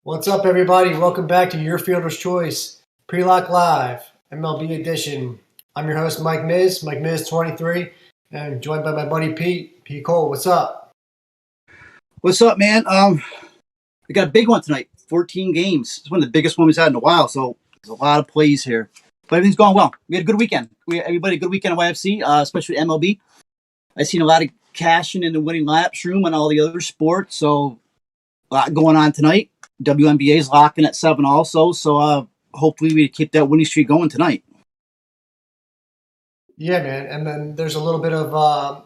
What's up, everybody? Welcome back to Your Fielder's Choice Pre-Lock Live, MLB edition. I'm your host, Mike Miz 23, and joined by my buddy Pete Cole. What's up? What's up, man? We got a big one tonight. 14 games. It's one of the biggest ones we've had in a while, so there's a lot of plays here. But everything's going well. We had a good weekend. Everybody had a good weekend at YFC, especially MLB. I've seen a lot of cashing in the winning laps room and all the other sports, so a lot going on tonight. WNBA is locking at 7 also, so hopefully we keep that winning streak going tonight. Yeah, man. And then there's a little bit of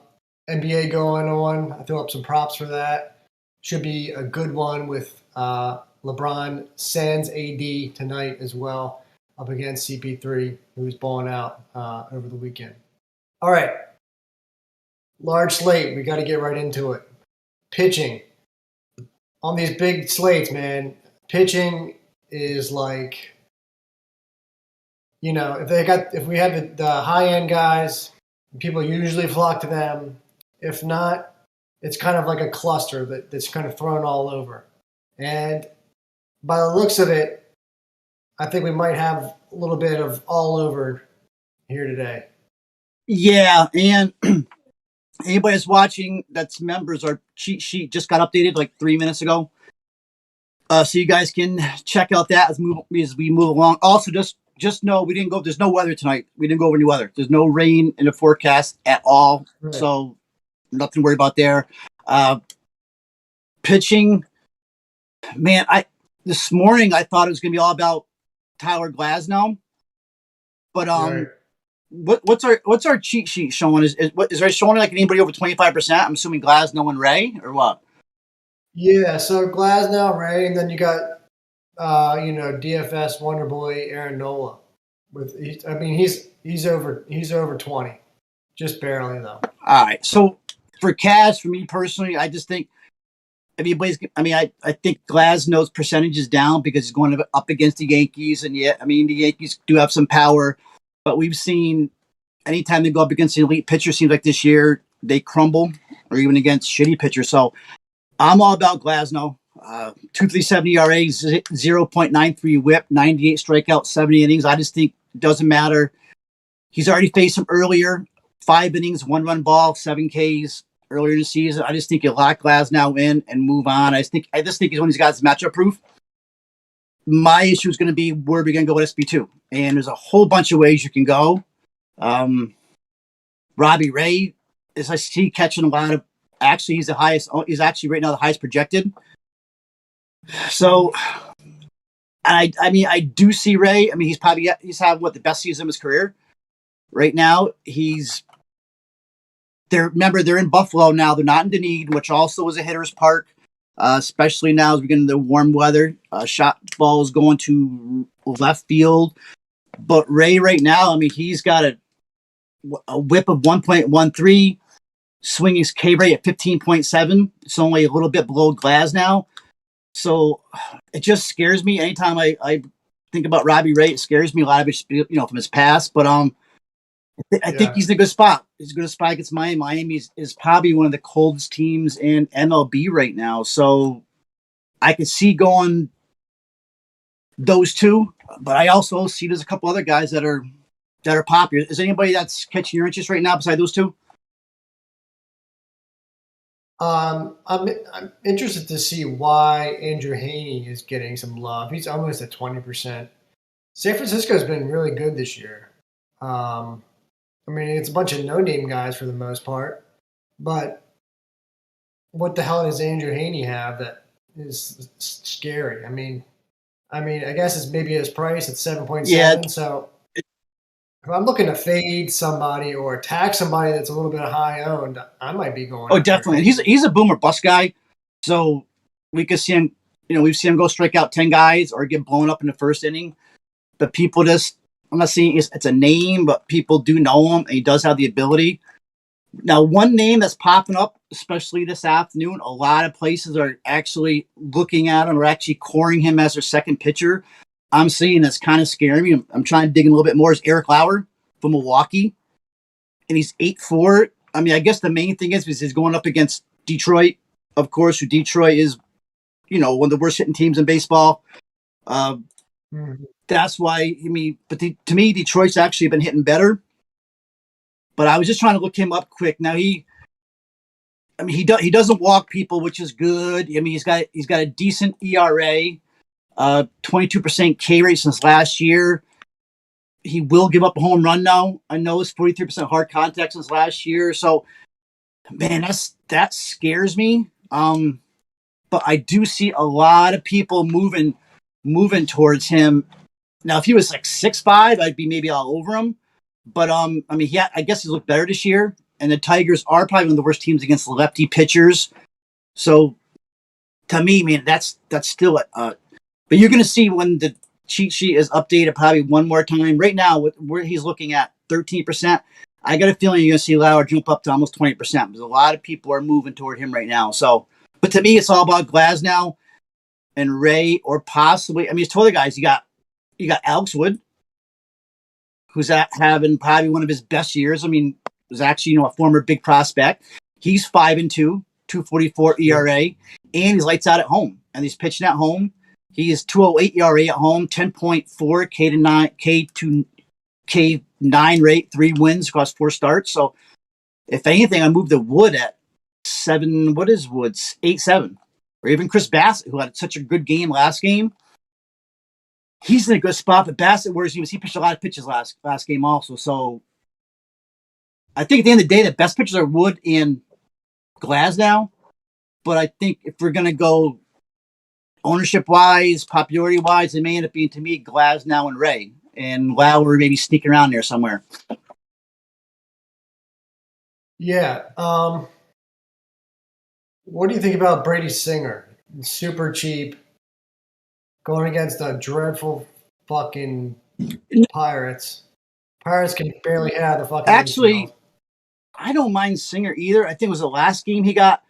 NBA going on. I threw up some props for that. Should be a good one with LeBron sans AD tonight as well, up against CP3, who's balling out over the weekend. All right. Large slate. We got to get right into it. Pitching. On these big slates, man, pitching is like, you know, if we have the high-end guys, people usually flock to them. If not, it's kind of like a cluster that's kind of thrown all over. And by the looks of it, I think we might have a little bit of all over here today. Yeah, and anybody that's watching that's members, our cheat sheet just got updated like 3 minutes ago. So you guys can check out that as we move along. Also, just know we didn't go. There's no weather tonight. We didn't go over any weather. There's no rain in the forecast at all. Right. So nothing to worry about there. Pitching, man. This morning I thought it was going to be all about Tyler Glasnow, but Right. what's our cheat sheet showing? Is there showing like anybody over 25%? I'm assuming Glasnow and Ray or what? Yeah, so Glasnow, Ray, and then you got DFS Wonder Boy Aaron Nola. He's over 20, just barely though. All right, so for cash, for me personally, I just think everybody's. I mean, I think Glasnow's percentage is down because he's going up against the Yankees, and yeah, I mean the Yankees do have some power, but we've seen anytime they go up against an elite pitcher, seems like this year they crumble, or even against shitty pitchers. So I'm all about Glasnow. 2.37 ERA, 0.93 WHIP, 98 strikeouts, 70 innings. I just think it doesn't matter. He's already faced him earlier. 5 innings, 1 run ball, 7 Ks earlier in the season. I just think you lock Glasnow in and move on. I just think he's one of these guys that's matchup proof. My issue is going to be where we're going to go with SB2. And there's a whole bunch of ways you can go. Robbie Ray is I see catching a lot of. Actually, he's the highest. He's actually right now the highest projected. So, I mean, I do see Ray. I mean, he's having the best season of his career right now. Remember, they're in Buffalo now. They're not in Dunedin, which also is a hitter's park, especially now as we get into the warm weather. Shot ball is going to left field, but Ray right now, I mean, he's got a whip of 1.13. Swinging his K rate at 15.7. It's only a little bit below Glasnow. So it just scares me. Anytime I think about Robbie Ray, it scares me a lot of it, from his past. But I think he's in a good spot. He's in a good spot against Miami. Miami is probably one of the coldest teams in MLB right now. So I could see going those two. But I also see there's a couple other guys that are popular. Is anybody that's catching your interest right now beside those two? I'm interested to see why Andrew Heaney is getting some love. He's almost at 20%. San Francisco's been really good this year. I mean, it's a bunch of no-name guys for the most part, but what the hell does Andrew Heaney have that is scary? I mean, I guess it's maybe his price at 7.7. Yeah. So if I'm looking to fade somebody or attack somebody that's a little bit high owned, I might be going. Oh, definitely. He's a boomer bust guy. So we could see him, we've seen him go strike out 10 guys or get blown up in the first inning. But people I'm not saying it's a name, but people do know him and he does have the ability. Now, one name that's popping up, especially this afternoon, a lot of places are actually looking at him or actually coring him as their second pitcher. I'm seeing that's kind of scaring me. I'm trying to dig in a little bit more. Is Eric Lauer from Milwaukee, and he's 8-4. I mean, I guess the main thing is he's going up against Detroit, of course. Who Detroit is, one of the worst hitting teams in baseball. That's why. But to me, Detroit's actually been hitting better. But I was just trying to look him up quick. Now he doesn't walk people, which is good. I mean, he's got a decent ERA. 22% K rate since last year. He will give up a home run now. I know it's 43% hard contact since last year. So, man, that scares me. But I do see a lot of people moving towards him. Now, if he was like 6'5", I'd be maybe all over him. But I guess he's looked better this year. And the Tigers are probably one of the worst teams against lefty pitchers. So, to me, man, that's still but you're going to see when the cheat sheet is updated probably one more time. Right now, where he's looking at 13%, I got a feeling you're going to see Lauer jump up to almost 20% because a lot of people are moving toward him right now. So, but to me, it's all about Glasnow and Ray, or possibly. I mean, it's two other guys. You got Alex Wood, who's having probably one of his best years. I mean, was actually a former big prospect. He's 5-2, 2.44 ERA, and he's lights out at home, and he's pitching at home. He is 2.08 ERA at home, 10.4 K to K 9 rate, 3 wins across 4 starts. So if anything, I moved the Wood at 7. What is Wood's 8-7? Or even Chris Bassett, who had such a good game last game. He's in a good spot, but Bassett, whereas he pitched a lot of pitches last game also. So I think at the end of the day, the best pitchers are Wood and Glasnow. But I think if we're going to go ownership-wise, popularity-wise, it may end up being, to me, Glasnow and Ray. And Lauer maybe sneaking around there somewhere. Yeah. What do you think about Brady Singer? Super cheap. Going against the dreadful fucking Pirates. Pirates can barely hit out of the fucking Actually, infield. I don't mind Singer either. I think it was the last game he got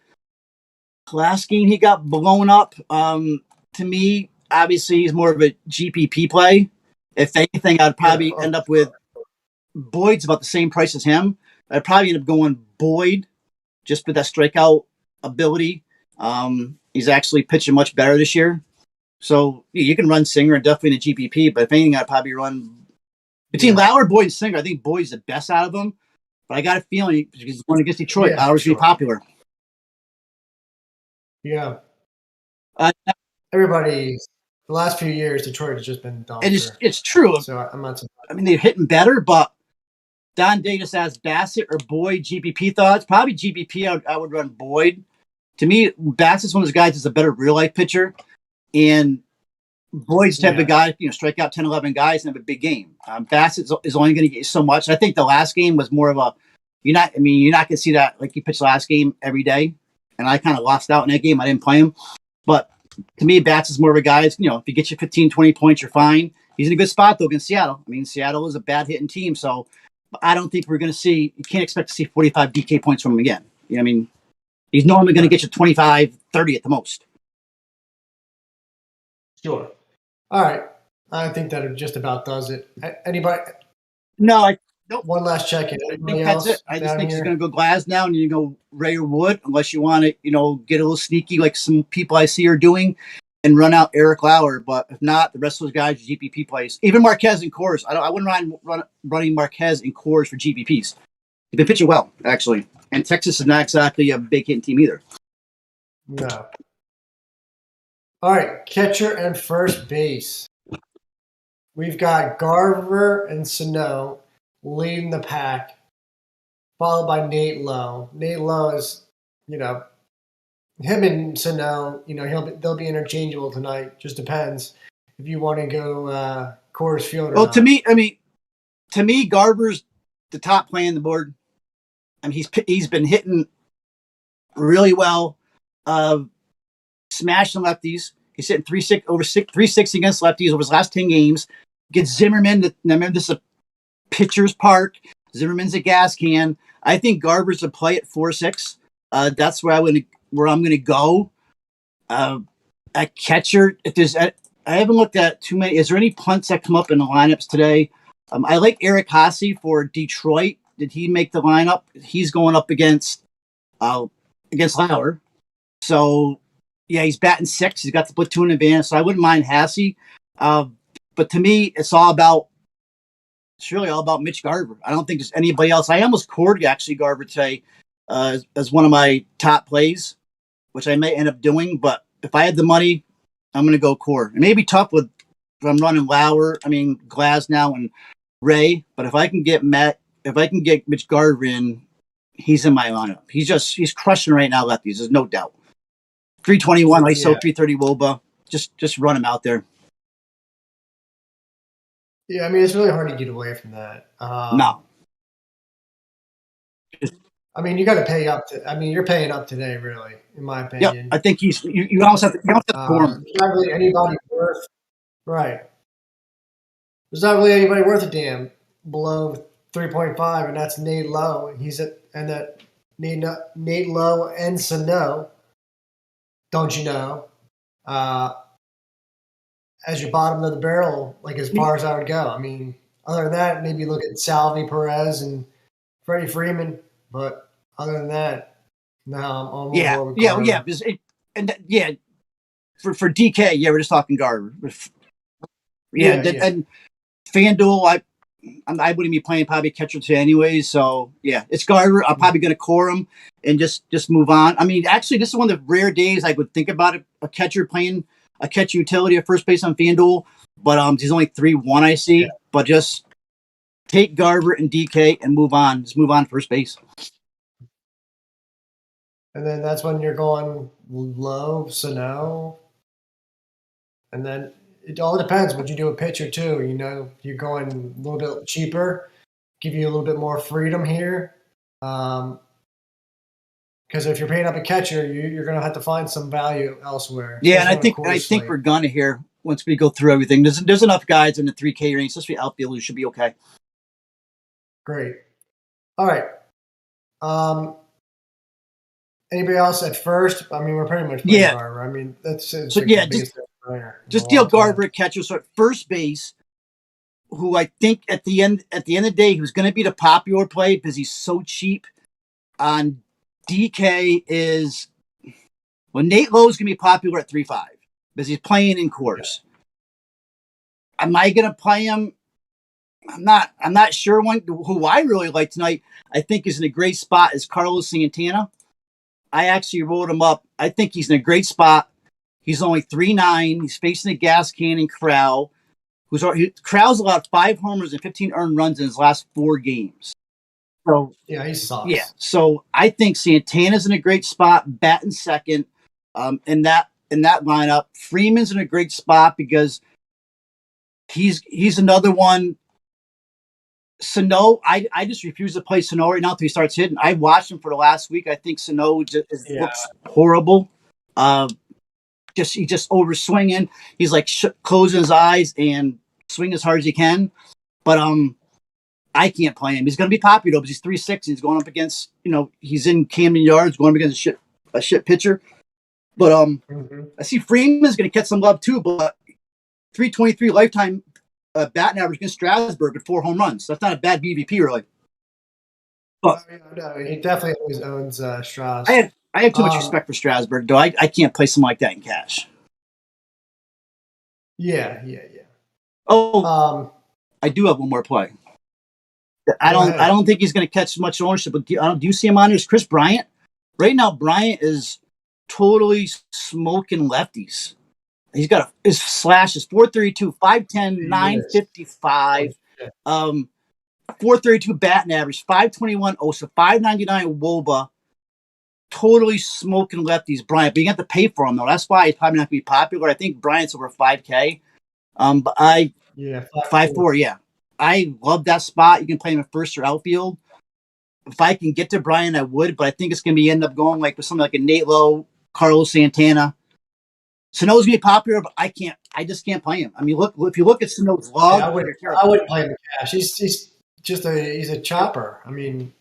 blown up. To me, obviously, he's more of a GPP play. If anything, I'd probably end up with Boyd's about the same price as him. I'd probably end up going Boyd just with that strikeout ability. He's actually pitching much better this year. So you can run Singer definitely in a GPP, but if anything, I'd probably run between Lauer, Boyd, and Singer. I think Boyd's the best out of them, but I got a feeling because he's going against Detroit, Lauer's going to be popular. Yeah. Everybody, the last few years, Detroit has just been dumb. And it's true. So I'm not surprised. I mean, they're hitting better, but Don Davis has Bassett or Boyd GPP thoughts. Probably GPP, I would run Boyd. To me, Bassett's one of those guys that's a better real-life pitcher. And Boyd's type of guy, strike out 10, 11 guys and have a big game. Bassett is only going to get so much. I think the last game was more of a, you're not going to see that like he pitched last game every day. And I kind of lost out in that game. I didn't play him. But to me, Bassett's more of a guy, if you get you 15, 20 points, you're fine. He's in a good spot, though, against Seattle. I mean, Seattle is a bad hitting team. So I don't think we're going to see, you can't expect to see 45 DK points from him again. You know what I mean? He's normally going to get you 25, 30 at the most. Sure. All right. I think that just about does it. Anybody? No, nope. One last check-in. I think that's it. I just think he's going to go Glasnow and you go Ray or Wood, unless you want to, get a little sneaky like some people I see are doing and run out Eric Lauer. But if not, the rest of those guys are GPP plays. Even Marquez and Coors. I wouldn't mind running Marquez and Coors for GPPs. They've been pitching well, actually. And Texas is not exactly a big hitting team either. No. All right, catcher and first base. We've got Garver and Sano leading the pack, followed by Nate Lowe. Nate Lowe is, him and Sano, they'll be interchangeable tonight. Just depends if you want to go Coors Field or not. To me, Garver's the top play on the board. I mean, he's been hitting really well. Smashing lefties. He's hitting 360 against lefties over his last 10 games. Gets Zimmerman. Remember, this is a pitcher's park. Zimmerman's a gas can. I think Garver's a play at 4-6. That's where I'm going to go. At catcher, I haven't looked at too many. Is there any punts that come up in the lineups today? I like Eric Haase for Detroit. Did he make the lineup? He's going up against Lauer. So, yeah, he's batting 6. He's got the platoon advantage, so I wouldn't mind Haase. But to me, it's really all about Mitch Garver. I don't think there's anybody else. I almost cored actually Garver today as one of my top plays, which I may end up doing. But if I had the money, I'm going to go core. It may be tough if I'm running Glasnow and Ray. But if I can get Mitch Garver in, he's in my lineup. He's crushing right now lefties. There's no doubt. 321 ISO, 330 Woba. Just run him out there. Yeah, I mean, it's really hard to get away from that. No. I mean, you got to pay up. You're paying up today, really, in my opinion. Yeah, I think you almost have to score him. There's not really anybody worth. Right. There's not really anybody worth a damn below 3.5, and that's Nate Lowe. Nate Lowe and Sano. Don't you know? As your bottom of the barrel, like as far as I would go. I mean, other than that, maybe look at Salvi, Perez, and Freddie Freeman. But other than that, no, I'm on board with Garver. For DK, we're just talking Garver. And FanDuel, I wouldn't be playing probably catcher today anyways. So yeah, it's Garver. I'm probably going to core him and just move on. I mean, actually, this is one of the rare days I would think about a catcher playing a catcher utility at first base on FanDuel, but he's only 3-1 I see. Yeah. But just take Garver and DK and move on. Just move on to first base. And then that's when you're going low, Sano. And then it all depends what you do a pitcher too. You know, you're going a little bit cheaper, give you a little bit more freedom here. Because if you're paying up a catcher, you're going to have to find some value elsewhere. Yeah, and I think we're gonna here once we go through everything. There's enough guys in the 3K range, especially outfielders, should be okay. Great. All right. Anybody else at first? I mean, we're pretty much playing Garver. I mean, that's so yeah. Just deal Garver at catcher. So at first base, who I think at the end of the day, he was going to be the popular play because he's so cheap. On DK is Nate Lowe is going to be popular at 3.5 because he's playing in course. Yeah. Am I going to play him? I'm not sure. One who I really like tonight, I think is in a great spot is Carlos Santana. I actually rolled him up. I think he's in a great spot. He's only 3.9. He's facing the gas cannon Corral. Corral's allowed 5 homers and 15 earned runs in his last 4 games. So yeah, he sucks. Yeah, so I think Santana's in a great spot, batting second. In that lineup, Freeman's in a great spot because he's another one. Sano, I just refuse to play Sano right now until he starts hitting. I watched him for the last week. I think Sano looks horrible. He's just over swinging. He's like closing his eyes and swing as hard as he can. But I can't play him. He's going to be popular because he's 3.6. He's going up against, he's in Camden Yards going up against a shit pitcher. But I see Freeman's going to catch some love too. But 3.23 lifetime batting average against Strasburg with 4 home runs. That's not a bad BVP really. But no, he definitely always owns Strasburg. I have too much respect for Strasburg, though. I can't play something like that in cash. Yeah. Oh, I do have one more play. I don't think he's going to catch much ownership. But do you see him on there? Chris Bryant. Right now, Bryant is totally smoking lefties. He's got his slash is 432, 510, 955, 432 batting average, 521 OSA, 599 WOBA. Totally smoking lefties, Bryant. But you have to pay for him though. That's why he's probably not going to be popular. I think Bryant's over 5K. But 5.4. Yeah, I love that spot. You can play him in first or outfield. If I can get to Bryant, I would. But I think it's going to be end up going like with something like a Nate Lowe, Carlos Santana. Sano's going to be popular, but I just can't play him. I mean, if you look at Sano's log, I wouldn't play him in cash. He's just a chopper. I mean,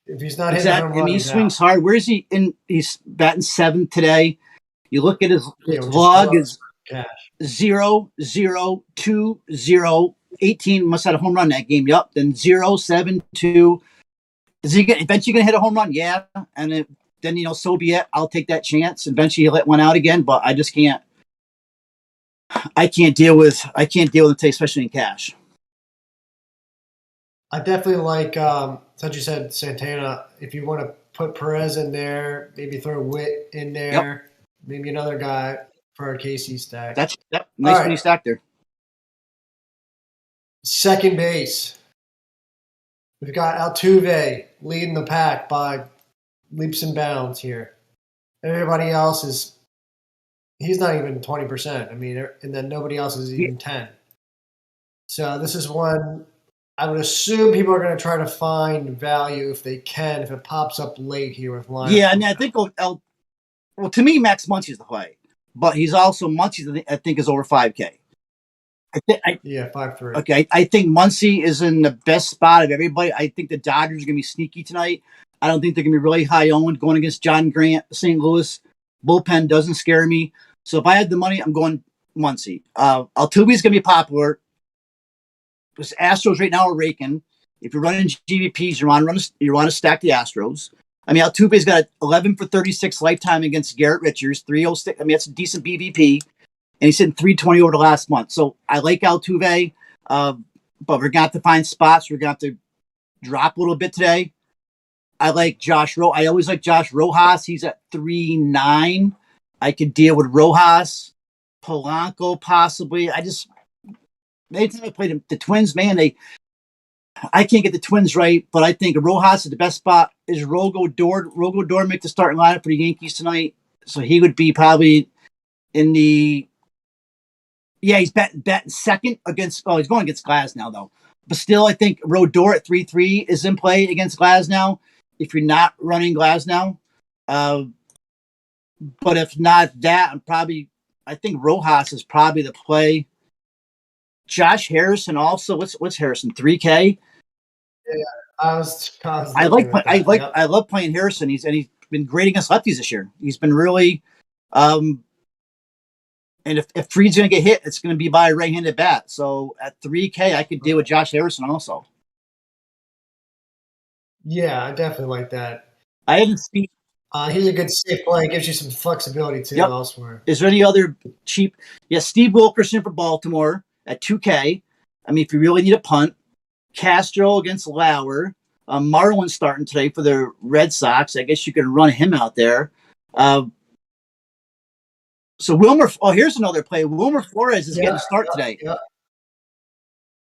if he's not hitting home runs, he swings hard. Where is he? He's batting 7th today. You look at his log is 0, 0, 2, 0, 18. Must have had a home run that game. Yup. Then 0, 7, 2. Is he eventually going to hit a home run? Yeah. And then so be it. I'll take that chance. Eventually he'll let one out again, but I just can't. I can't deal with it today, especially in cash. I definitely like, since you said Santana, if you want to put Perez in there, maybe throw Witt in there, maybe another guy for a KC stack. That's nice mini stack there. Second base. We've got Altuve leading the pack by leaps and bounds here. Everybody else he's not even 20%. I mean, and then nobody else is even 10. So this is one I would assume people are going to try to find value if they can, if it pops up late here with line. Yeah, and I think to me, Max Muncy's the play, but he's also Muncy. I think is over 5K. 5.3. Okay, I think Muncy is in the best spot of everybody. I think the Dodgers are going to be sneaky tonight. I don't think they're going to be really high owned going against John Grant, St. Louis. Bullpen doesn't scare me. So if I had the money, I'm going Muncy. Altuve's going to be popular. Because Astros right now are raking. If you're running GVPs, you want to stack the Astros. I mean, Altuve's got 11 for 36 lifetime against Garrett Richards, 306. I mean, that's a decent BVP. And he's hitting 320 over the last month. So I like Altuve. but we're going to have to find spots. We're going to have to drop a little bit today. I like Josh Rojas. I always like Josh Rojas. He's at 3.9. I could deal with Rojas, Polanco possibly. Anytime I play the Twins, man, I can't get the Twins right, but I think Rojas is the best spot. Is Rogo Dor make the starting lineup for the Yankees tonight? So he would be probably in the. Yeah, he's batting second against. Oh, he's going against Glasnow though. But still, I think Rodor at 3.3 is in play against Glasnow. If you're not running Glasnow, but if not that, I think Rojas is probably the play. Josh Harrison also. What's Harrison? 3K. Yeah, I love playing Harrison. He's been great against lefties this year. He's been really, and if Fried's going to get hit, it's going to be by a right-handed bat. So at 3K, I could deal with Josh Harrison also. Yeah, I definitely like that. I haven't seen. He's a good safe play. Gives you some flexibility too elsewhere. Is there any other cheap? Yeah, Steve Wilkerson for Baltimore at 2K. I mean, if you really need a punt, Castro against Lauer. Marlin starting today for the Red Sox. I guess you can run him out there. So Wilmer. Oh, here's another play. Wilmer Flores is getting a start today.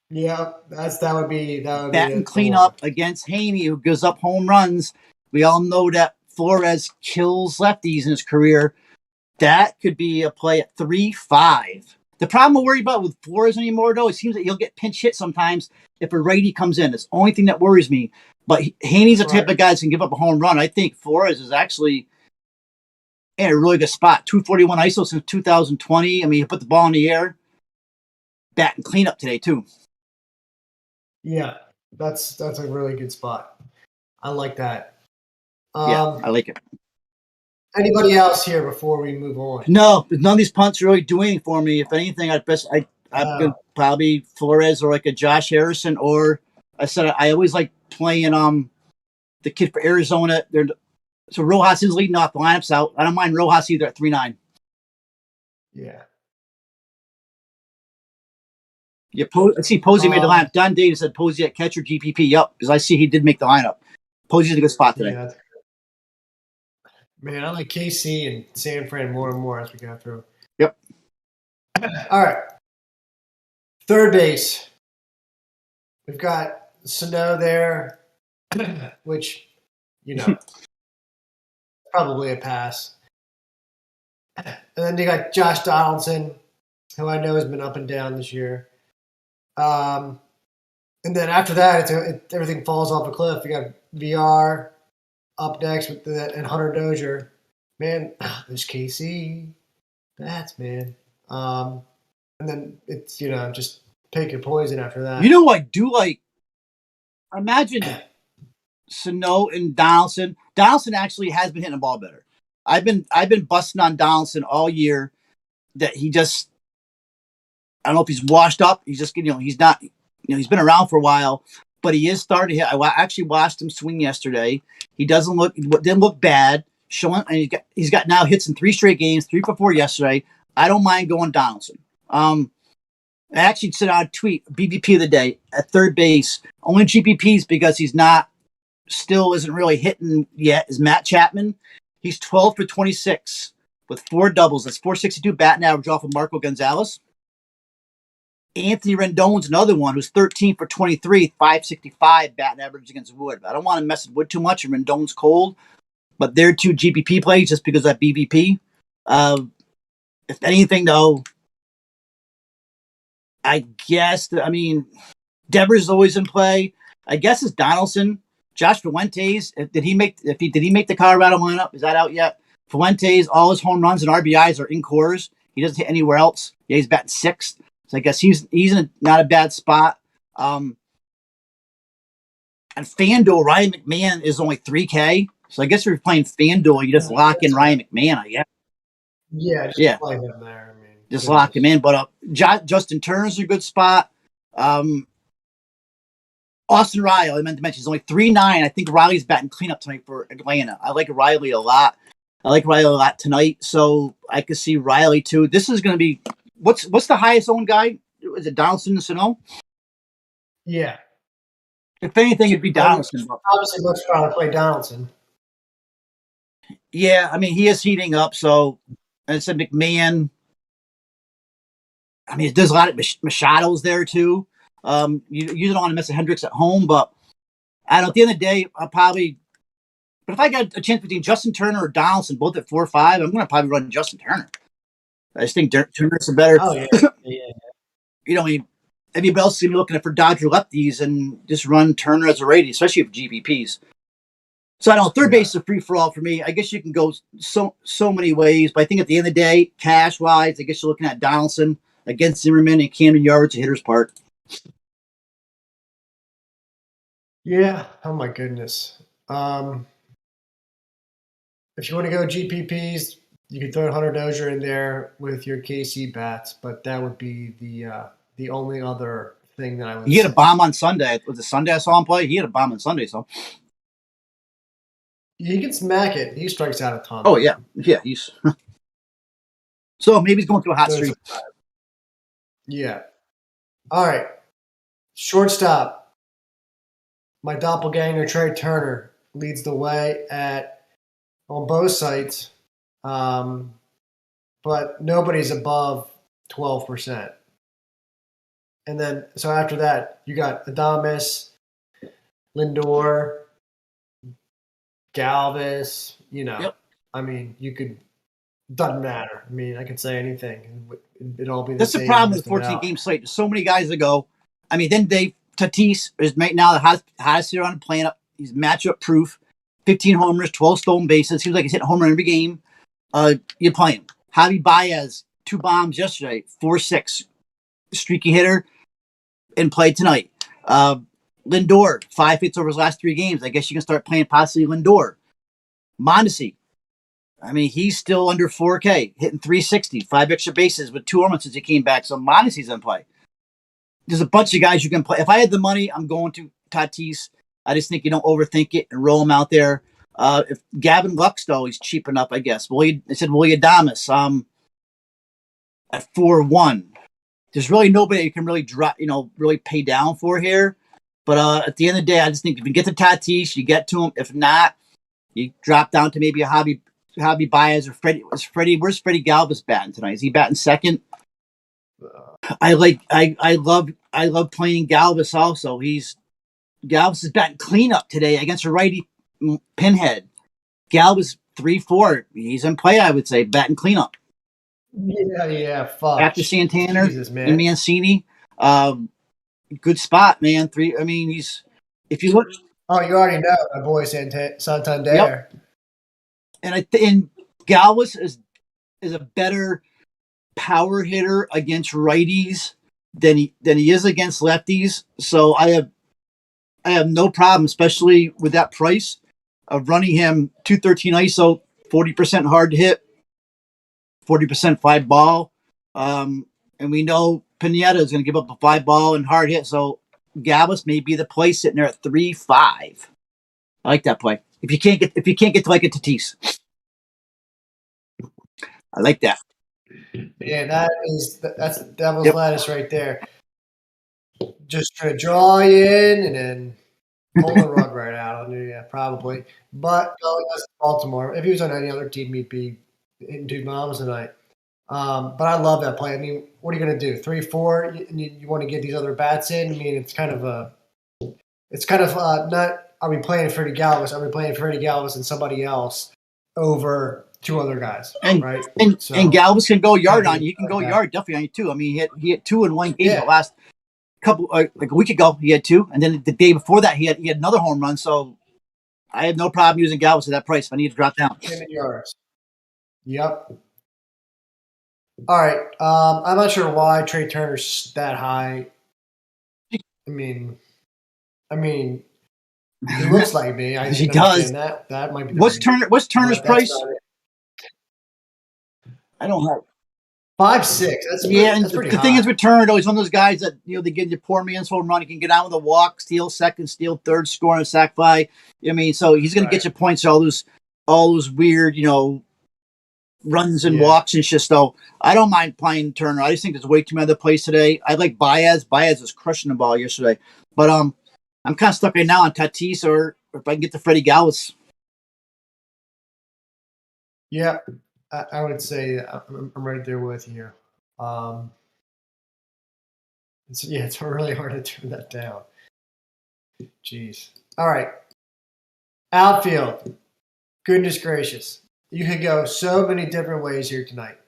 Yeah, that would be batting cleanup against Haney, who gives up home runs. We all know that Flores kills lefties in his career. That could be a play at 3.5. The problem I worry about with Flores anymore, though, it seems that he'll get pinch hit sometimes if a righty comes in. It's the only thing that worries me. But Haney's the type of guy that can give up a home run. I think Flores is actually in a really good spot. 241 ISO since 2020. I mean, he put the ball in the air. Batting cleanup today, too. Yeah, that's a really good spot. I like that. Yeah, I like it. Anybody else here before we move on? No, none of these punts really do anything for me. If anything, I'd probably Flores or like a Josh Harrison, or I said I always like playing the kid for Arizona. So Rojas is leading off the lineups out. I don't mind Rojas either at 3.9. Yeah. Yeah, I see Posey made the lineup. Don Davis said Posey at catcher GPP. Yep, because I see he did make the lineup. Posey's in a good spot today. Yeah, man, I like KC and San Fran more and more as we go through. Yep. All right. Third base. We've got Sano there, which, probably a pass. And then you got Josh Donaldson, who I know has been up and down this year. And then after that, everything falls off a cliff. You got VR up next with that and Hunter Dozier. Man, there's KC. That's man. And then it's just pick your poison after that. You know what I do like? Imagine Sano and Donaldson. Donaldson actually has been hitting the ball better. I've been busting on Donaldson all year that he just. I don't know if he's washed up. He's just he's not. He's been around for a while, but he is starting to hit. I actually watched him swing yesterday. He didn't look bad. And he's got now hits in 3 straight games, 3 for 4 yesterday. I don't mind going Donaldson. I actually sent out a tweet, BVP of the day at third base. Only GPPs because he's still isn't really hitting yet is Matt Chapman. He's 12 for 26 with 4 doubles. That's 462 batting average off of Marco Gonzalez. Anthony Rendon's another one who's 13 for 23, 565 batting average against Wood. I don't want to mess with Wood too much, and Rendon's cold, but they're 2 GPP plays just because of that BVP. If anything, though, I guess Devers is always in play. I guess it's Donaldson, Josh Fuentes. Did he make the Colorado lineup? Is that out yet? Fuentes, all his home runs and RBIs are in cores. He doesn't hit anywhere else. Yeah, he's batting 6th. So I guess he's in not a bad spot. And FanDuel, Ryan McMahon is only 3K. So I guess if you're playing FanDuel, you just lock in Ryan McMahon, I guess. Yeah, play him there. Just lock him in. But Justin Turner's a good spot. Austin Riley, I meant to mention, he's only 3.9. I think Riley's batting cleanup tonight for Atlanta. I like Riley a lot. Tonight. So I could see Riley too. This is going to be what's the highest owned guy? Is it Donaldson and Sano? Yeah. If anything, it'd be Donaldson. Obviously, much rather play Donaldson. Yeah, I mean, he is heating up. So, and it's a McMahon. I mean, there's a lot of Machado's there too. You don't want to mess with Hendricks at home, but I don't know. At the end of the day, I'll probably. But if I got a chance between Justin Turner or Donaldson, both at 4-5, I'm going to probably run Justin Turner. I just think Turner's a better. Oh yeah, yeah. You know, I mean, everybody else is going to be looking for Dodger lefties and just run Turner as a righty, especially if GPPs. So I don't know. Third base is a free for all for me. I guess you can go so many ways, but I think at the end of the day, cash wise, I guess you're looking at Donaldson against Zimmerman and Camden Yards, a hitter's park. Yeah. Oh my goodness. If you want to go GPPs, you can throw Hunter Dozier in there with your KC bats, but that would be the only other thing that I would. He had a bomb on Sunday. Was it Sunday I saw him play? He had a bomb on Sunday, so he can smack it. He strikes out a ton. Oh yeah, he's. So maybe he's going through a hot streak. Yeah. All right. Shortstop. My doppelganger Trey Turner leads the way on both sites, but nobody's above 12%. And then, so after that, you got Adames, Lindor, Galvez. Yep. I mean, you could. Doesn't matter. I mean, I could say anything. It'd all be the That's same. the problem with 14-game slate. There's so many guys that go. I mean, then Tatis is right now the hottest hitter on the planet. He's matchup proof. 15 homers, 12 stolen bases. Seems like he's hitting a home run every game. You play him. Javi Baez, 2 bombs yesterday, 4-6, streaky hitter, and played tonight. Lindor, 5 hits over his last 3 games. I guess you can start playing possibly Lindor. Mondesi, I mean, he's still under 4K, hitting 360, 5 extra bases with 2 homers since he came back. So Mondesi's in play. There's a bunch of guys you can play. If I had the money, I'm going to Tatis. I just think you don't overthink it and roll him out there. If Gavin Lux, though, he's cheap enough, I guess. I said William Adames at 4-1. There's really nobody you can really drop, really pay down for here. But at the end of the day, I just think if you get to Tatis, you get to him. If not, you drop down to maybe a Javi Baez or Freddie. Where's Freddie Galvez batting tonight? Is he batting second? I love playing Galvez also. Galvez is batting cleanup today against a righty pinhead. Galvez 3-4. He's in play, I would say, batting cleanup. Yeah, fuck. After Santana and Mancini. Good spot, man. I mean, if you look. Oh, you already know my boy Santander. Yep. And Galvez is a better power hitter against righties than he is against lefties. So I have no problem, especially with that price, of running him 213 ISO, 40% hard to hit, 40% 5 ball. And we know Pineda is going to give up a 5 ball and hard hit. So Galvez may be the play sitting there at 3-5. I like that play. If you can't get to like a Tatis. I like that. Yeah, that's devil's lettuce right there. Just try to draw you in and then pull the rug right out on you, probably. But that's Baltimore. If he was on any other team, he'd be hitting 2 bombs tonight. But I love that play. I mean, what are you going to do? 3-4? You want to get these other bats in? I mean, it's kind of not. Are we playing Freddie Galvez? Are we playing Freddie Galvez and somebody else over 2 other guys? Right? And Galvez can go yard on you. He can go yard definitely on you too. I mean, he hit 2 in one game the last couple, like a week ago. He had 2, and then the day before that, he had another home run. So I have no problem using Galvez at that price if I need to drop down. Yards. Yep. All right. I'm not sure why Trey Turner's that high. I mean, he looks like me. He does. That might be. What's Turner's price? I don't have 5'6". That's pretty the thing is with Turner, though, he's one of those guys that they get your poor man's home run. He can get out with a walk, steal second, steal third, score on a sac fly. I mean, so he's going to get you points. All those weird, runs and walks and shit. So I don't mind playing Turner. I just think there's way too many other plays today. I like Baez. Baez was crushing the ball yesterday. But I'm kind of stuck right now on Tatis or if I can get to Freddie Galvez. Yeah, I would say I'm right there with you. It's really hard to turn that down. Jeez. All right. Outfield. Goodness gracious. You could go so many different ways here tonight.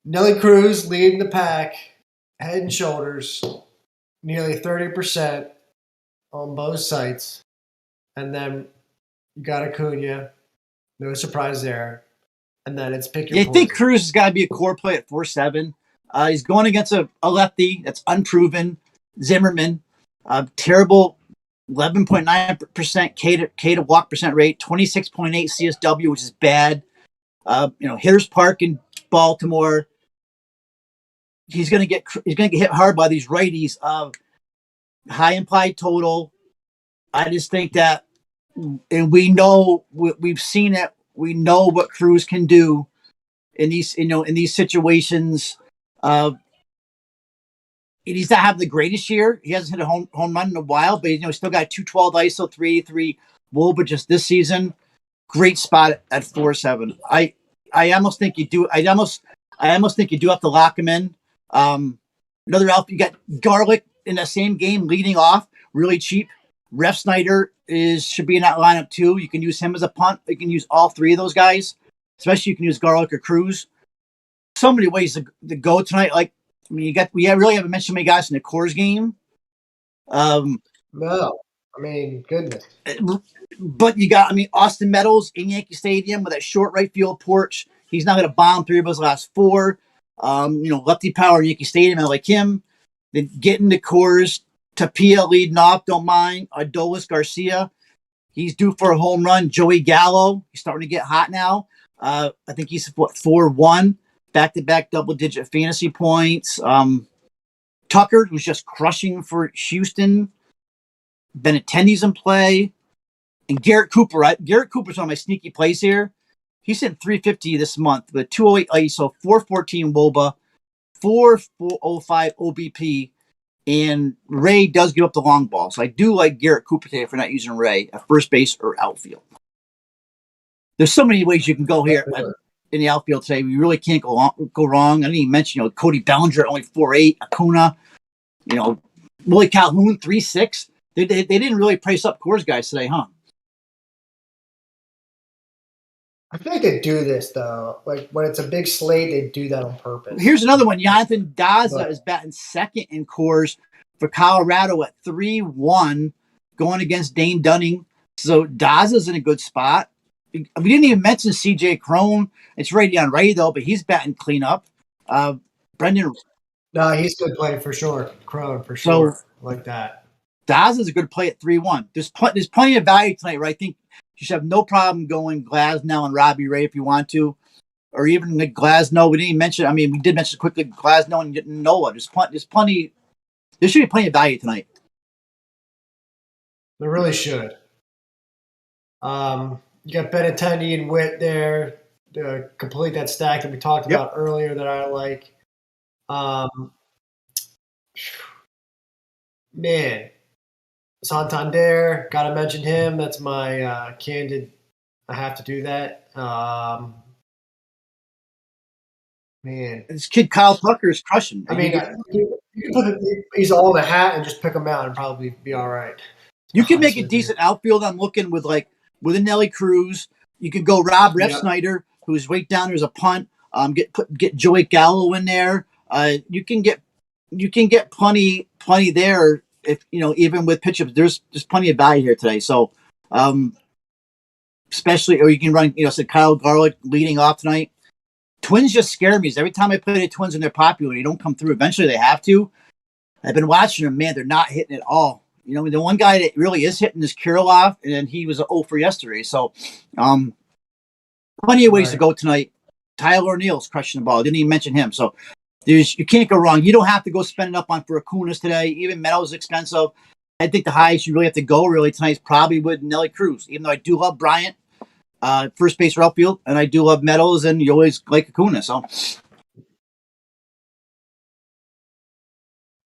Nelly Cruz leading the pack, head and shoulders, nearly 30% on both sites. And then you got Acuna. No surprise there. And then it's pick your poison. I think Cruz has got to be a core play at 4-7. He's going against a lefty that's unproven. Zimmerman, terrible 11.9% K to walk percent rate, 26.8 CSW, which is bad. Hitters Park in Baltimore. He's gonna get hit hard by these righties. High implied total. I just think that, and we know we've seen it. We know what Cruz can do in these situations. He's not having the greatest year. He hasn't hit a home run in a while, but he's still got 212 ISO, 383 WOBA, but just this season, great spot at 4-7. I almost think you do. I almost think you do have to lock him in. Another out. You got Garlic in the same game, leading off, really cheap. Ref Snyder should be in that lineup too. You can use him as a punt. You can use all three of those guys, especially you can use Garlic or Cruz. So many ways to go tonight. Like, I mean, we really haven't mentioned many guys in the Coors game. No, I mean, goodness. But you got, Austin Meadows in Yankee Stadium with that short right field porch. He's not going to bomb 3 of his last 4. Lefty power in Yankee Stadium. I like him. Then getting the Coors. Tapia leading off, don't mind. Adolis Garcia, he's due for a home run. Joey Gallo, he's starting to get hot now. I think he's 4-1, back-to-back double-digit fantasy points. Tucker, who's just crushing for Houston. Benintendi's in play. And Garrett Cooper. Garrett Cooper's one of my sneaky plays here. He's hitting 350 this month with 208 ISO, 414 WOBA, 405 OBP. And Ray does give up the long ball. So I do like Garrett Cooper today for not using Ray at first base or outfield. There's so many ways you can go here in the outfield today. We really can't go wrong. I didn't even mention, Cody Bellinger, only 4.8. Acuna, Willie Calhoun, 3.6. They didn't really price up Coors guys today, huh? I feel like they do this, though. Like, when it's a big slate, they do that on purpose. Here's another one. Jonathan Daza is batting second in Coors for Colorado at 3-1, going against Dane Dunning. So Daza's in a good spot. We didn't even mention C.J. Cron. It's right on Ray, though, but he's batting cleanup. Brendan. No, he's good play for sure. Cron, for sure. So, like that. Daza's a good play at 3-1. There's plenty of value tonight, right? I think you should have no problem going Glasnow and Robbie Ray if you want to, or even the Glasnow. We didn't even mention. We did mention quickly Glasnow and Noah. There's plenty. There should be plenty of value tonight. There really should. You got Benintendi and Witt there to complete that stack that we talked about earlier that I like. Man. Santander, got to mention him. That's my candid. I have to do that. Man. This kid Kyle Tucker is crushing. You can put he's all in a hat and just pick him out and probably be all right. You can make a decent outfield. I'm looking with a Nelly Cruz. You could go Rob Snyder, who's right down there as a punt. Get Joey Gallo in there. You can get plenty there. If even with pitchups, there's plenty of value here today. So, especially, or you can run, Kyle Garlic leading off tonight. Twins just scare me. Every time I play the Twins and they're popular, they don't come through. Eventually, they have to. I've been watching them. Man, they're not hitting at all. The one guy that really is hitting is Kirilloff, and he was 0 for yesterday. So, plenty of ways to go tonight. Tyler O'Neill's crushing the ball. I didn't even mention him. So. You can't go wrong. You don't have to go spend it up on for Acunas today. Even Meadows is expensive. I think the highest you really have to go tonight is probably with Nelly Cruz. Even though I do love Bryant, first base or outfield, and I do love Meadows, and you always like Acuna. So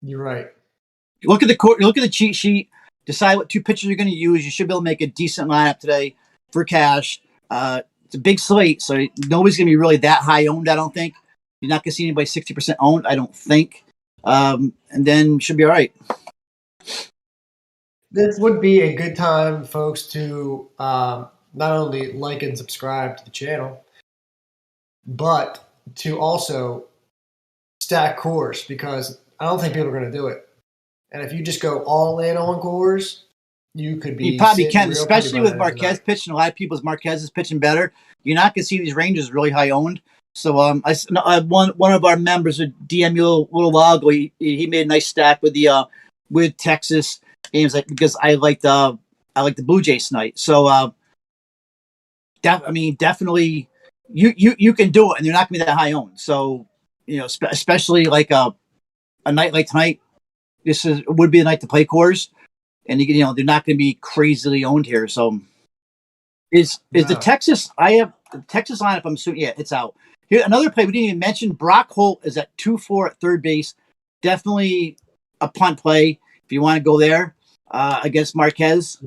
you're right. Look at the cheat sheet. Decide what two pitchers you're going to use. You should be able to make a decent lineup today for cash. It's a big slate, so nobody's going to be really that high owned. I don't think you're not going to see anybody 60% owned. I don't think, and then should be all right. This would be a good time, folks, to not only like and subscribe to the channel, but to also stack cores, because I don't think people are going to do it. And if you just go all in on cores, you could be. You probably can, especially with Marquez pitching. A lot of people's Marquez is pitching better. You're not going to see these ranges really high owned. So one of our members would DM you a little while ago. He made a nice stack with Texas games, because I like the Blue Jays tonight. So definitely you can do it, and they're not going to be that high owned. So especially like a night like tonight. Would be a night to play cores, and they're not going to be crazily owned here. So, is the Texas? I have the Texas lineup. I'm assuming, yeah, it's out. Here, another play we didn't even mention. Brock Holt is at 2-4 at third base. Definitely a punt play if you want to go there against Marquez.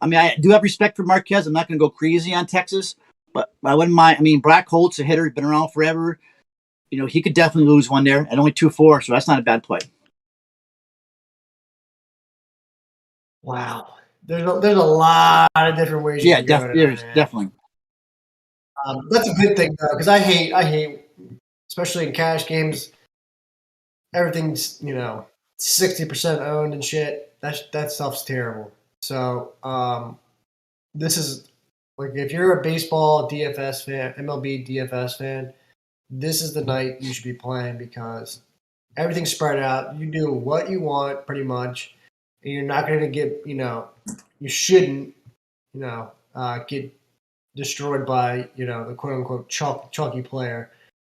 I mean, I do have respect for Marquez. I'm not going to go crazy on Texas, but I wouldn't mind. I mean, Brock Holt's a hitter. He's been around forever. He could definitely lose one there at only 2-4, so that's not a bad play. Wow, there's a lot of different ways. Yeah, definitely. That's a good thing though, because I hate, especially in cash games, everything's 60% owned and shit. That stuff's terrible. So this is like, if you're a baseball DFS fan, MLB DFS fan, this is the night you should be playing, because everything's spread out. You do what you want pretty much. And you're not going to get, you shouldn't, get destroyed by, the quote unquote chalky player.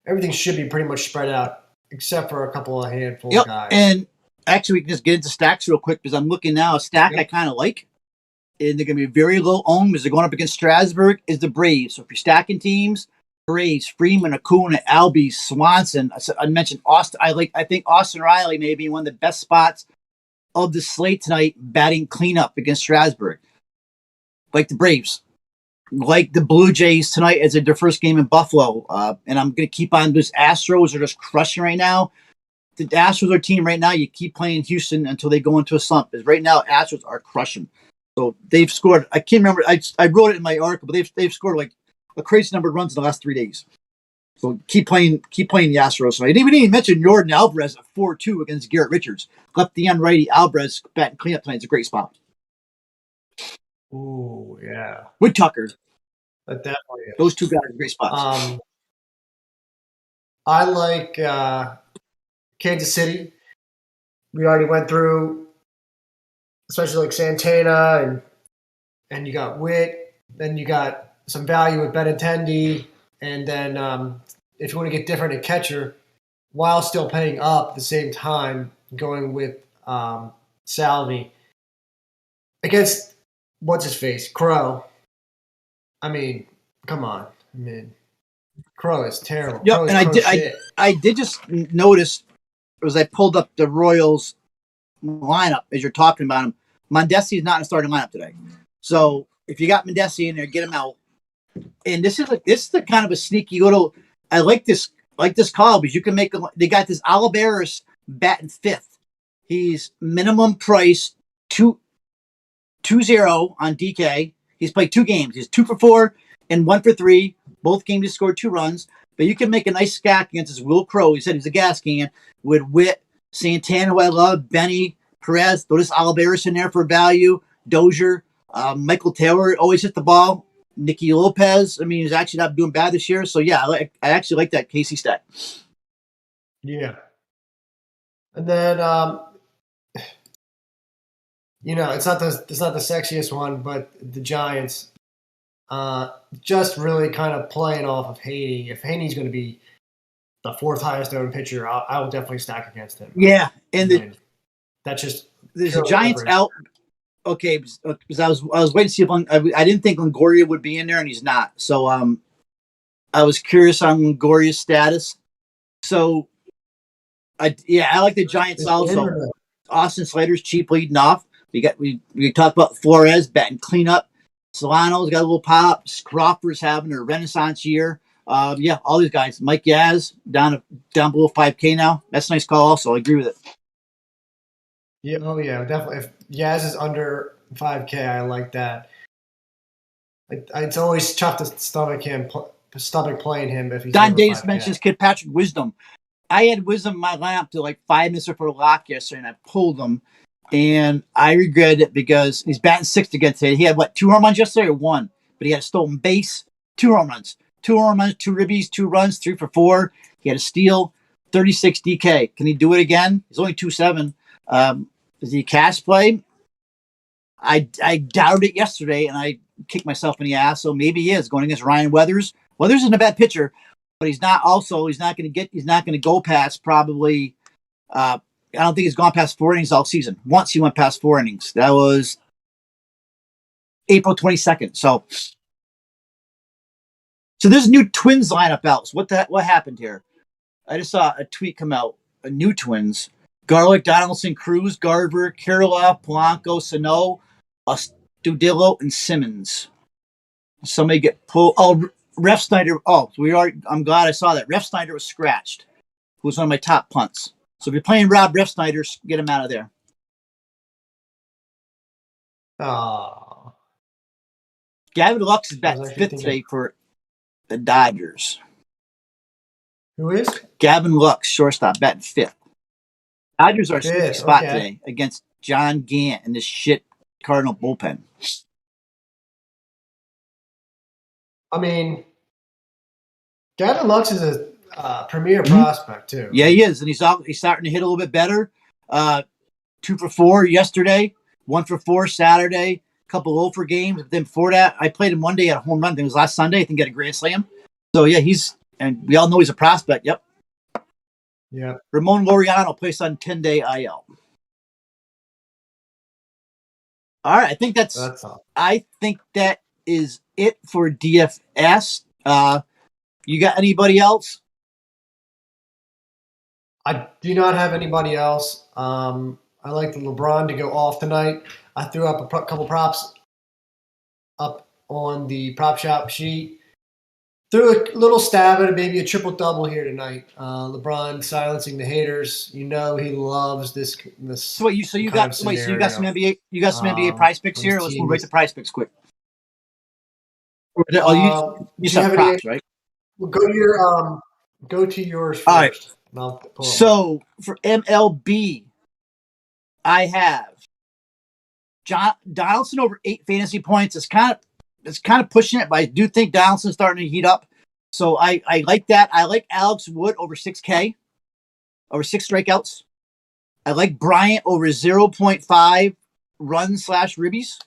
Everything should be pretty much spread out, except for a couple of handful of guys. And actually, we can just get into stacks real quick, because I'm looking now. A stack I kind of like, and they're going to be very low owned because they're going up against Strasburg, is the Braves. So if you're stacking teams, Braves, Freeman, Acuna, Albies, Swanson. I mentioned Austin. I think Austin Riley may be one of the best spots of the slate tonight, batting cleanup against Strasburg. Like the Braves. Like the Blue Jays tonight as their first game in Buffalo. And I'm going to keep on. Those Astros are just crushing right now. The Astros are a team right now. You keep playing Houston until they go into a slump. Because right now, Astros are crushing. So they've scored. I can't remember. I wrote it in my article, but they've scored like a crazy number of runs in the last 3 days. So keep playing the Astros. So I didn't even mention Jordan Alvarez at 4-2 against Garrett Richards. Lefty and righty Alvarez batting cleanup tonight is a great spot. Ooh, yeah. With Tucker. That definitely is. Those two guys are great spots. I like Kansas City. We already went through, especially like Santana, and you got Witt. Then you got some value with Benintendi. And then if you want to get different at catcher, while still paying up at the same time, going with Salvi against what's his face, Crow. I mean, come on. I mean, Crow is terrible. Yeah, and I did just notice as I pulled up the Royals lineup as you're talking about him. Mondesi is not in the starting lineup today, so if you got Mondesi in there, get him out. And this is the kind of a sneaky little. I like this call because you can make. They got this Olivares batting fifth. He's minimum price 2-0 on DK. He's played 2 games. He's 2 for 4 and 1 for 3. Both games he scored 2 runs. But you can make a nice stack against this Will Crow. He said he's a gas can with Witt, Santana, who I love, Benny, Perez. Throw this Olivares in there for value. Dozier, Michael Taylor always hit the ball. Nicky Lopez. I mean, he's actually not doing bad this year. So yeah, I actually like that Casey stack. Yeah. And then it's not the sexiest one, but the Giants just really kind of playing off of Haney. If Haney's going to be the 4th highest owned pitcher, I will definitely stack against him. Yeah, and that's just there's the Giants out. Okay, because I was waiting to see if I didn't think Longoria would be in there, and he's not. So I was curious on Longoria's status. So I like the Giants Is he in also. or no? Austin Slater's cheap leading off. We talked about Flores batting cleanup. Solano's got a little pop. Crawford's having a renaissance year. All these guys. Mike Yaz down below 5K now. That's a nice call. Also, I agree with it. Yeah, oh yeah, definitely. If Yaz is under 5K, I like that. It's always tough to stomach playing him if he's Don over Davis 5K. mentions Kid Patrick Wisdom. I had Wisdom in my lineup to like 5 minutes before lock yesterday, and I pulled him, and I regret it because he's batting sixth again today. He had 2 home runs yesterday or 1, but he had a stolen base, 2 home runs, 2 ribbies, 2 runs, 3 for 4. He had a steal, 36 DK. Can he do it again? He's only 2.7. Is he a cash play? I doubted it yesterday, and I kicked myself in the ass. So maybe he is going against Ryan Weathers. Weathers isn't a bad pitcher, but he's not going to go past probably. I don't think he's gone past 4 innings all season. Once he went past 4 innings. That was April 22nd. So there's a new Twins lineup out. So what happened here? I just saw a tweet come out. A new Twins. Garlic, Donaldson, Cruz, Garver, Kirilloff, Polanco, Sano, Astudillo, and Simmons. Somebody get pulled. Oh, Ref Snyder. Oh, I'm glad I saw that. Ref Snyder was scratched. Who was one of my top punts. So if you're playing Rob Ref Snyder, get him out of there. Oh. Gavin Lux is back 5th today for the Dodgers. Who is? Gavin Lux, shortstop, batting 5th. Dodgers are a sneaky spot today against John Gant and this shit Cardinal bullpen. I mean, Gavin Lux is a premier prospect too. Yeah, he is, and he's starting to hit a little bit better. 2 for 4 yesterday, 1 for 4 Saturday, a couple 0 for games. But then before that, I played him one day at a home run. I think it was last Sunday. I think he had a grand slam. So yeah, and we all know he's a prospect. Yep. Yeah. Ramon Laureano placed on 10-day IL. All right, I think that is it for DFS. You got anybody else? I do not have anybody else. I like the LeBron to go off tonight. I threw up a couple props up on the prop shop sheet. Threw a little stab at it, maybe a triple-double here tonight. LeBron silencing the haters. You know he loves this. So you got some NBA. You got some NBA prize picks here. Let's move right to prize picks quick. You said props, right? Well, go to yours first. All right. So for MLB, I have Donaldson over 8 fantasy points. It's kind of pushing it, but I do think Donaldson's starting to heat up. So I like that. I like Alex Wood over 6K, over 6 strikeouts. I like Bryant over 0.5 runs/ribbies.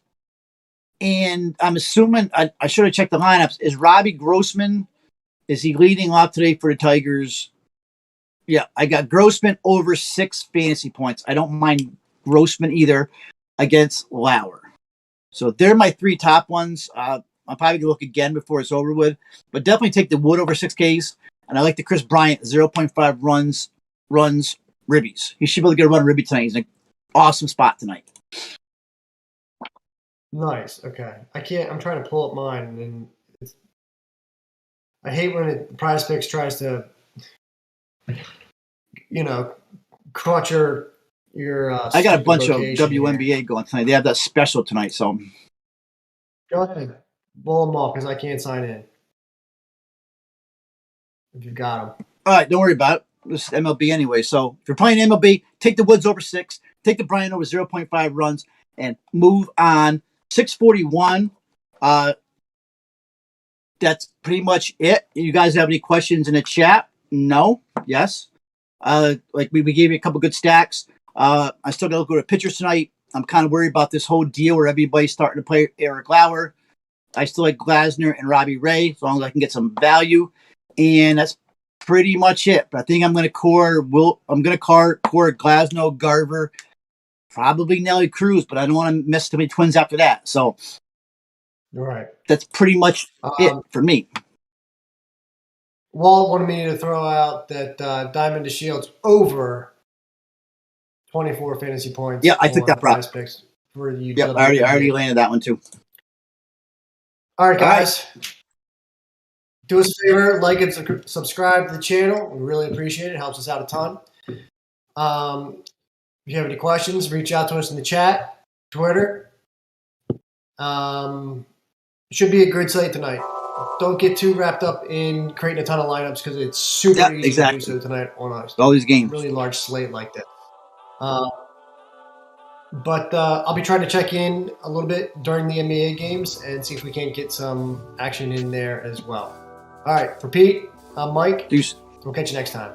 And I'm assuming I should have checked the lineups. Is Robbie Grossman? Is he leading off today for the Tigers? Yeah, I got Grossman over 6 fantasy points. I don't mind Grossman either against Lauer. So they're my 3 top ones. I'm probably going to look again before it's over with. But definitely take the Wood over 6Ks. And I like the Chris Bryant 0.5 runs, ribbies. He should be able to get a run ribby tonight. He's in an awesome spot tonight. Nice. Okay. I'm trying to pull up mine. And I hate when Prize Picks tries to, crunch your I got a bunch of WNBA going tonight. They have that special tonight, so go ahead, blow them off because I can't sign in. If you got them, all right, don't worry about it. This is MLB anyway. So if you're playing MLB, take the Woods over 6, take the Bryant over 0.5 runs, and move on. 641. That's pretty much it. You guys have any questions in the chat? No. Yes. Like we gave you a couple good stacks. I still got to go to pitchers tonight. I'm kind of worried about this whole deal where everybody's starting to play Eric Lauer. I still like Glasner and Robbie Ray as long as I can get some value. And that's pretty much it. But I think I'm going to core Glasnow, Garver, probably Nelly Cruz, but I don't want to miss too many Twins after that. So Right. that's pretty much it for me. Walt wanted me to throw out that Diamond to Shields over 24 fantasy points. Yeah, I took that prop. Picks for you. Yep, I already landed that one too. All right, guys. Do us a favor, like and subscribe to the channel. We really appreciate it. It helps us out a ton. If you have any questions, reach out to us in the chat, Twitter. Should be a good slate tonight. Don't get too wrapped up in creating a ton of lineups because it's super easy to do so tonight on all these games. Really large slate like that. But I'll be trying to check in a little bit during the NBA games and see if we can't get some action in there as well. All right, for Pete, I'm Mike. Peace. We'll catch you next time.